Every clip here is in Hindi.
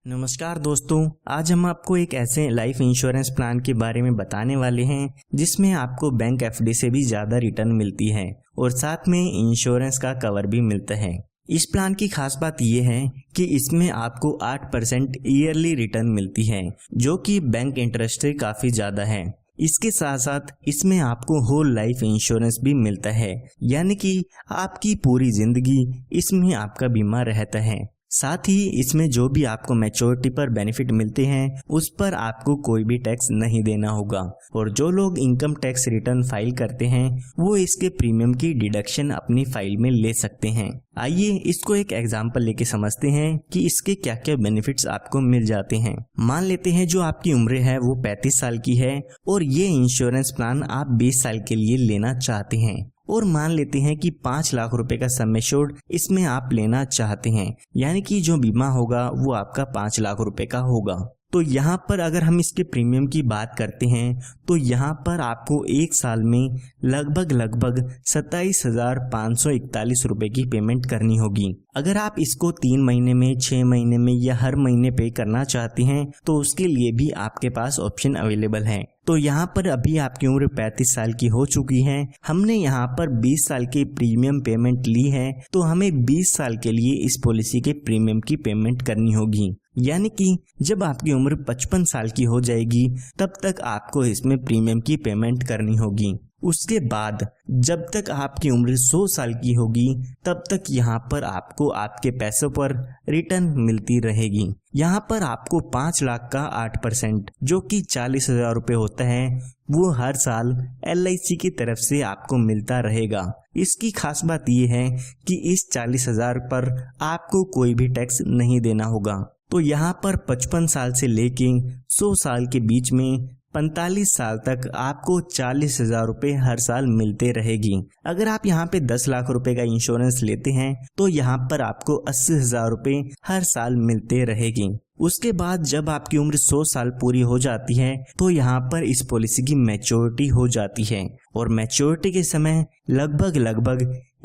नमस्कार दोस्तों, आज हम आपको एक ऐसे लाइफ इंश्योरेंस प्लान के बारे में बताने वाले हैं जिसमें आपको बैंक एफडी से भी ज़्यादा रिटर्न मिलती है और साथ में इंश्योरेंस का कवर भी मिलता है। इस प्लान की खास बात यह है कि इसमें आपको 8% ईयरली रिटर्न मिलती है, जो कि बैंक इंटरेस्ट से काफ़ी ज़्यादा है। इसके साथ साथ इसमें आपको होल लाइफ इंश्योरेंस भी मिलता है, यानी कि आपकी पूरी जिंदगी इसमें आपका बीमा रहता है। साथ ही इसमें जो भी आपको मैच्योरिटी पर बेनिफिट मिलते हैं उस पर आपको कोई भी टैक्स नहीं देना होगा, और जो लोग इनकम टैक्स रिटर्न फाइल करते हैं वो इसके प्रीमियम की डिडक्शन अपनी फाइल में ले सकते हैं। आइए इसको एक एग्जांपल लेके समझते हैं कि इसके क्या क्या बेनिफिट्स आपको मिल जाते हैं। मान लेते हैं जो आपकी उम्र है वो 35 साल की है और ये इंश्योरेंस प्लान आप 20 साल के लिए लेना चाहते हैं, और मान लेते हैं कि 5 लाख रुपए का सम एश्योर्ड इसमें आप लेना चाहते हैं, यानी कि जो बीमा होगा वो आपका 5 लाख रुपए का होगा। तो यहाँ पर अगर हम इसके प्रीमियम की बात करते हैं तो यहाँ पर आपको एक साल में लगभग 27,541 रुपए की पेमेंट करनी होगी। अगर आप इसको 3 महीने में, 6 महीने में या हर महीने पे करना चाहते हैं तो उसके लिए भी आपके पास ऑप्शन अवेलेबल है। तो यहाँ पर अभी आपकी उम्र 35 साल की हो चुकी है, हमने यहाँ पर 20 साल की प्रीमियम पेमेंट ली है, तो हमें 20 साल के लिए इस पॉलिसी के प्रीमियम की पेमेंट करनी होगी। यानी कि जब आपकी उम्र 55 साल की हो जाएगी तब तक आपको इसमें प्रीमियम की पेमेंट करनी होगी। उसके बाद जब तक आपकी उम्र 100 साल की होगी तब तक यहाँ पर आपको आपके पैसों पर रिटर्न मिलती रहेगी। यहाँ पर आपको 5 लाख का 8% जो कि 40,000 रुपये होता है वो हर साल LIC की तरफ से आपको मिलता रहेगा। इसकी खास बात ये है कि इस 40,000 पर आपको कोई भी टैक्स नहीं देना होगा। तो यहाँ पर 55 साल से लेके 100 साल के बीच में 45 साल तक आपको 40,000 रुपये हर साल मिलते रहेगी। अगर आप यहाँ पे 10 लाख रुपए का इंश्योरेंस लेते हैं तो यहाँ पर आपको 80,000 रुपये हर साल मिलते रहेगी। उसके बाद जब आपकी उम्र 100 साल पूरी हो जाती है तो यहाँ पर इस पॉलिसी की मैच्योरिटी हो जाती है, और मैच्योरिटी के समय लगभग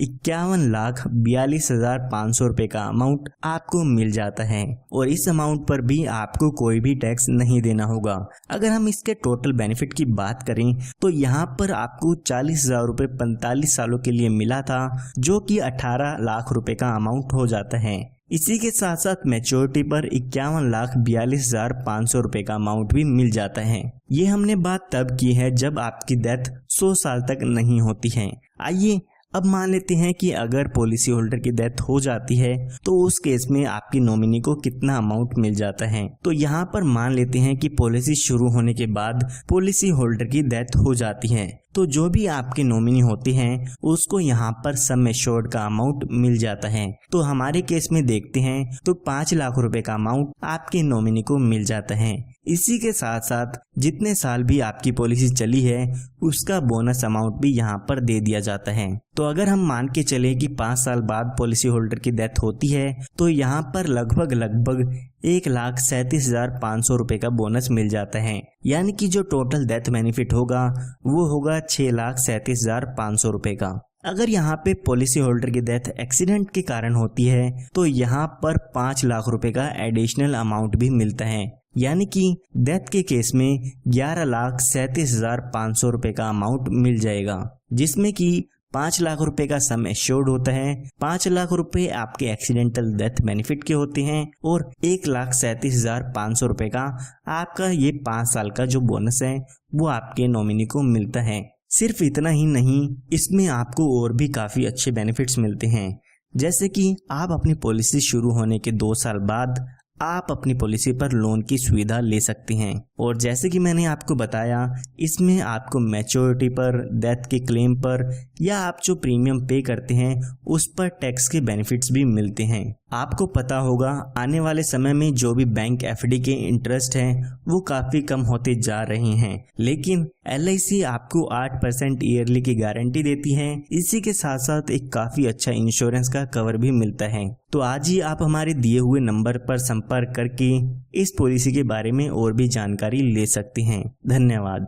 51,42,500 रुपये का अमाउंट आपको मिल जाता है, और इस अमाउंट पर भी आपको कोई भी टैक्स नहीं देना होगा। अगर हम इसके टोटल बेनिफिट की बात करें तो यहाँ पर आपको 40,000 रुपये 45 सालों के लिए मिला था, जो कि 18 लाख रुपए का अमाउंट हो जाता है। इसी के साथ साथ मैच्योरिटी पर 51,42,500 रुपये का अमाउंट भी मिल जाता है। ये हमने बात तब की है जब आपकी डेथ 100 साल तक नहीं होती है। आइए अब मान लेते हैं कि अगर पॉलिसी होल्डर की डेथ हो जाती है तो उस केस में आपकी नॉमिनी को कितना अमाउंट मिल जाता है। तो यहाँ पर मान लेते हैं कि पॉलिसी शुरू होने के बाद पॉलिसी होल्डर की डेथ हो जाती है, तो जो भी आपके नॉमिनी होते हैं उसको यहाँ पर सम एश्योर्ड का अमाउंट मिल जाता है। तो हमारे केस में देखते हैं तो 5 लाख रुपए का अमाउंट आपके नॉमिनी को मिल जाता है। इसी के साथ साथ जितने साल भी आपकी पॉलिसी चली है उसका बोनस अमाउंट भी यहाँ पर दे दिया जाता है। तो अगर हम मान के चले कि 5 साल बाद पॉलिसी होल्डर की डेथ होती है तो यहाँ पर लगभग 1,37,500 रुपये का बोनस मिल जाता है, यानी कि जो टोटल डेथ बेनिफिट होगा वो होगा 6,37,500 रुपये का। अगर यहाँ पे पॉलिसी होल्डर की डेथ एक्सीडेंट के कारण होती है तो यहाँ पर 5 लाख रुपए का एडिशनल अमाउंट भी मिलता है, यानी कि डेथ के केस में 11,37,500 रुपये का अमाउंट मिल जाएगा, जिसमें कि 5 लाख रुपए का सम एश्योर्ड होता है, 5 लाख रुपए आपके एक्सीडेंटल डेथ बेनिफिट के होते हैं, और 1,37,500 रुपये का आपका ये 5 साल का जो बोनस है वो आपके नॉमिनी को मिलता है। सिर्फ इतना ही नहीं, इसमें आपको और भी काफ़ी अच्छे बेनिफिट्स मिलते हैं, जैसे कि आप अपनी पॉलिसी शुरू होने के 2 साल बाद आप अपनी पॉलिसी पर लोन की सुविधा ले सकते हैं, और जैसे कि मैंने आपको बताया इसमें आपको मैच्योरिटी पर, डेथ के क्लेम पर या आप जो प्रीमियम पे करते हैं उस पर टैक्स के बेनिफिट्स भी मिलते हैं। आपको पता होगा आने वाले समय में जो भी बैंक एफडी के इंटरेस्ट हैं वो काफ़ी कम होते जा रहे हैं, लेकिन LIC आपको 8% ईयरली की गारंटी देती है। इसी के साथ साथ एक काफ़ी अच्छा इंश्योरेंस का कवर भी मिलता है। तो आज ही आप हमारे दिए हुए नंबर पर संपर्क करके इस पॉलिसी के बारे में और भी जानकारी ले सकते हैं। धन्यवाद।